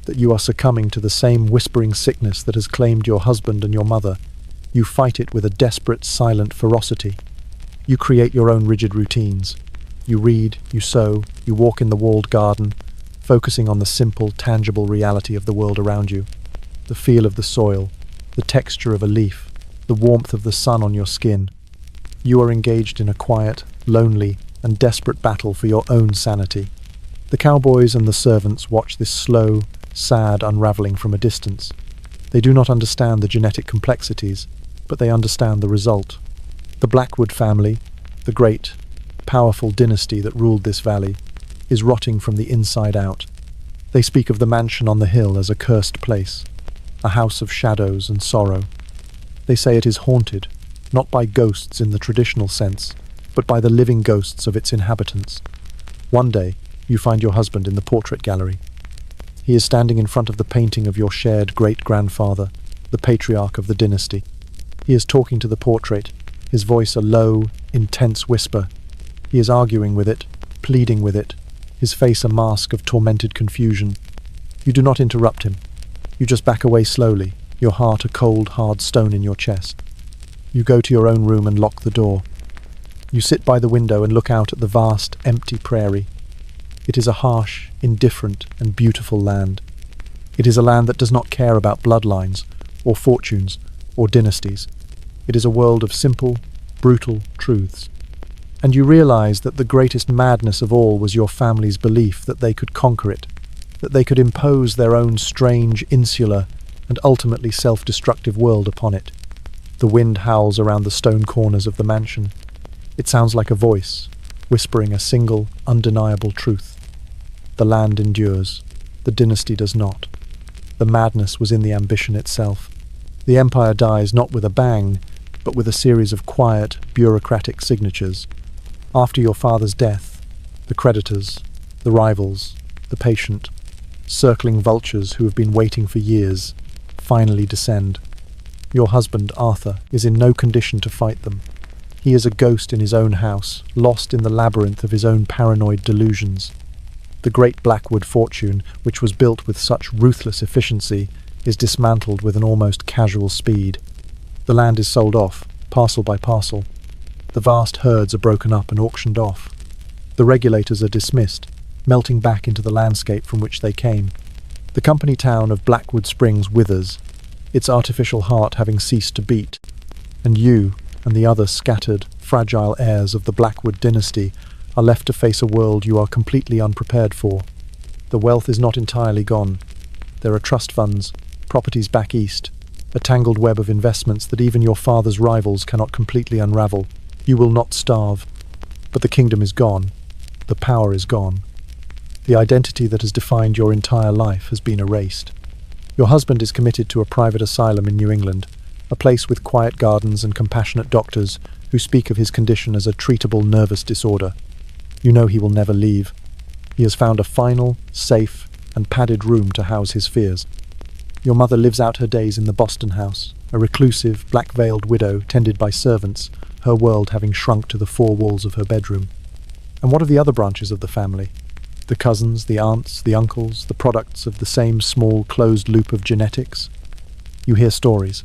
that you are succumbing to the same whispering sickness that has claimed your husband and your mother. You fight it with a desperate, silent ferocity. You create your own rigid routines. You read, you sew, you walk in the walled garden, focusing on the simple, tangible reality of the world around you. The feel of the soil, the texture of a leaf, the warmth of the sun on your skin. You are engaged in a quiet, lonely, and desperate battle for your own sanity. The cowboys and the servants watch this slow, sad unraveling from a distance. They do not understand the genetic complexities, but they understand the result. The Blackwood family, the great, powerful dynasty that ruled this valley, is rotting from the inside out. They speak of the mansion on the hill as a cursed place, a house of shadows and sorrow. They say it is haunted, not by ghosts in the traditional sense, but by the living ghosts of its inhabitants. One day, you find your husband in the portrait gallery. He is standing in front of the painting of your shared great-grandfather, the patriarch of the dynasty. He is talking to the portrait, his voice a low, intense whisper. He is arguing with it, pleading with it, his face a mask of tormented confusion. You do not interrupt him. You just back away slowly, your heart a cold, hard stone in your chest. You go to your own room and lock the door. You sit by the window and look out at the vast, empty prairie. It is a harsh, indifferent, and beautiful land. It is a land that does not care about bloodlines, or fortunes, or dynasties. It is a world of simple, brutal truths. And you realize that the greatest madness of all was your family's belief that they could conquer it, that they could impose their own strange, insular, and ultimately self-destructive world upon it. The wind howls around the stone corners of the mansion. It sounds like a voice, whispering a single, undeniable truth. The land endures. The dynasty does not. The madness was in the ambition itself. The empire dies not with a bang, but with a series of quiet, bureaucratic signatures. After your father's death, the creditors, the rivals, the patient, circling vultures who have been waiting for years, finally descend. Your husband, Arthur, is in no condition to fight them. He is a ghost in his own house, lost in the labyrinth of his own paranoid delusions. The great Blackwood fortune, which was built with such ruthless efficiency, is dismantled with an almost casual speed. The land is sold off, parcel by parcel. The vast herds are broken up and auctioned off. The regulators are dismissed, melting back into the landscape from which they came. The company town of Blackwood Springs withers, its artificial heart having ceased to beat, and you and the other scattered, fragile heirs of the Blackwood dynasty are left to face a world you are completely unprepared for. The wealth is not entirely gone. There are trust funds, properties back east, a tangled web of investments that even your father's rivals cannot completely unravel. You will not starve. But the kingdom is gone. The power is gone. The identity that has defined your entire life has been erased. Your husband is committed to a private asylum in New England, a place with quiet gardens and compassionate doctors who speak of his condition as a treatable nervous disorder. You know he will never leave. He has found a final, safe, and padded room to house his fears. Your mother lives out her days in the Boston house, a reclusive, black-veiled widow tended by servants, her world having shrunk to the four walls of her bedroom. And what of the other branches of the family? The cousins, the aunts, the uncles, the products of the same small, closed loop of genetics? You hear stories.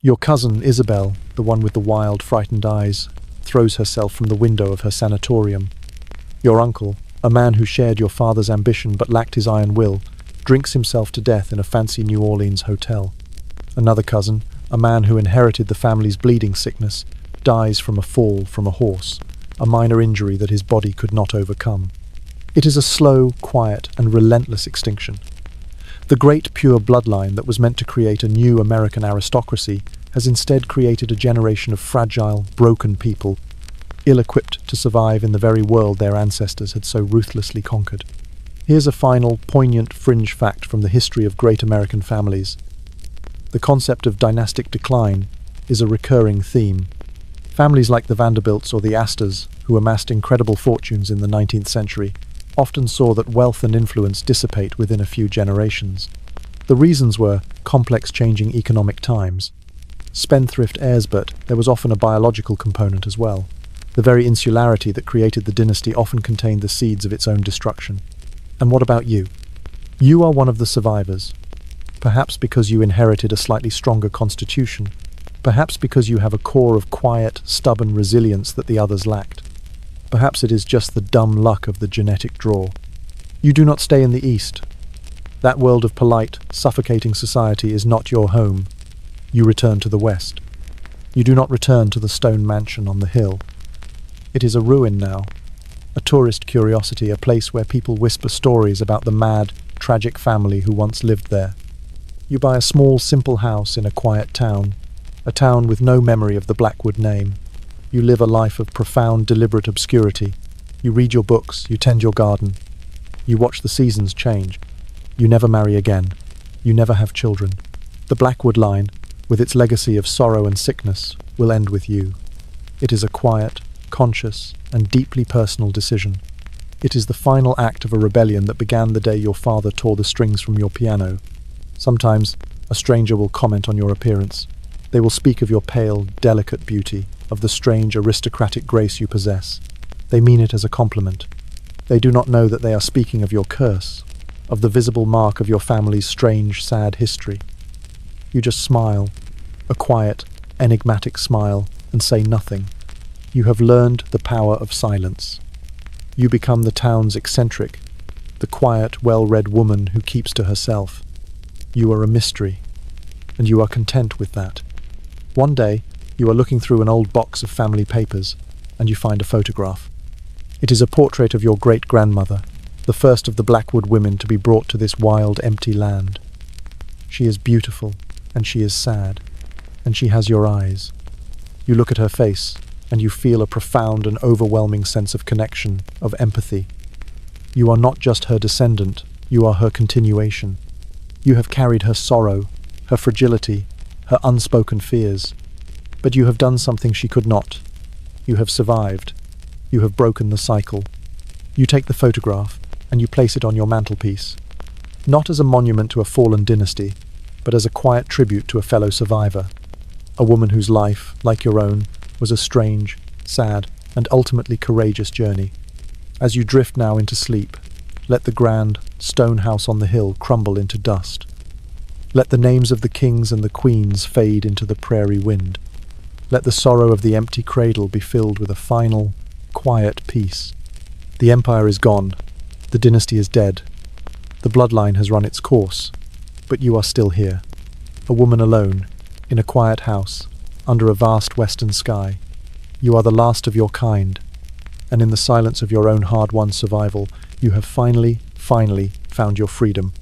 Your cousin, Isabel, the one with the wild, frightened eyes, throws herself from the window of her sanatorium. Your uncle, a man who shared your father's ambition but lacked his iron will, drinks himself to death in a fancy New Orleans hotel. Another cousin, a man who inherited the family's bleeding sickness, dies from a fall from a horse, a minor injury that his body could not overcome. It is a slow, quiet, and relentless extinction. The great pure bloodline that was meant to create a new American aristocracy has instead created a generation of fragile, broken people, ill-equipped to survive in the very world their ancestors had so ruthlessly conquered. Here's a final, poignant fringe fact from the history of great American families. The concept of dynastic decline is a recurring theme. Families like the Vanderbilts or the Astors, who amassed incredible fortunes in the 19th century, often saw that wealth and influence dissipate within a few generations. The reasons were complex changing economic times, spendthrift heirs, but there was often a biological component as well. The very insularity that created the dynasty often contained the seeds of its own destruction. And what about you? You are one of the survivors. Perhaps because you inherited a slightly stronger constitution. Perhaps because you have a core of quiet, stubborn resilience that the others lacked. Perhaps it is just the dumb luck of the genetic draw. You do not stay in the East. That world of polite, suffocating society is not your home. You return to the West. You do not return to the stone mansion on the hill. It is a ruin now, a tourist curiosity, a place where people whisper stories about the mad, tragic family who once lived there. You buy a small, simple house in a quiet town, a town with no memory of the Blackwood name. You live a life of profound, deliberate obscurity. You read your books, you tend your garden. You watch the seasons change. You never marry again. You never have children. The Blackwood line, with its legacy of sorrow and sickness, will end with you. It is a quiet, conscious, and deeply personal decision. It is the final act of a rebellion that began the day your father tore the strings from your piano. Sometimes, a stranger will comment on your appearance. They will speak of your pale, delicate beauty, of the strange, aristocratic grace you possess. They mean it as a compliment. They do not know that they are speaking of your curse, of the visible mark of your family's strange, sad history. You just smile, a quiet, enigmatic smile, and say nothing. You have learned the power of silence. You become the town's eccentric, the quiet, well-read woman who keeps to herself. You are a mystery, and you are content with that. One day, you are looking through an old box of family papers, and you find a photograph. It is a portrait of your great-grandmother, the first of the Blackwood women to be brought to this wild, empty land. She is beautiful, and she is sad, and she has your eyes. You look at her face, and you feel a profound and overwhelming sense of connection, of empathy. You are not just her descendant, you are her continuation. You have carried her sorrow, her fragility, her unspoken fears. But you have done something she could not. You have survived. You have broken the cycle. You take the photograph, and you place it on your mantelpiece, not as a monument to a fallen dynasty, but as a quiet tribute to a fellow survivor, a woman whose life, like your own, was a strange, sad, and ultimately courageous journey. As you drift now into sleep, let the grand, stone house on the hill crumble into dust. Let the names of the kings and the queens fade into the prairie wind. Let the sorrow of the empty cradle be filled with a final, quiet peace. The empire is gone. The dynasty is dead. The bloodline has run its course. But you are still here. A woman alone, in a quiet house, under a vast western sky. You are the last of your kind. And in the silence of your own hard-won survival, you have finally found your freedom.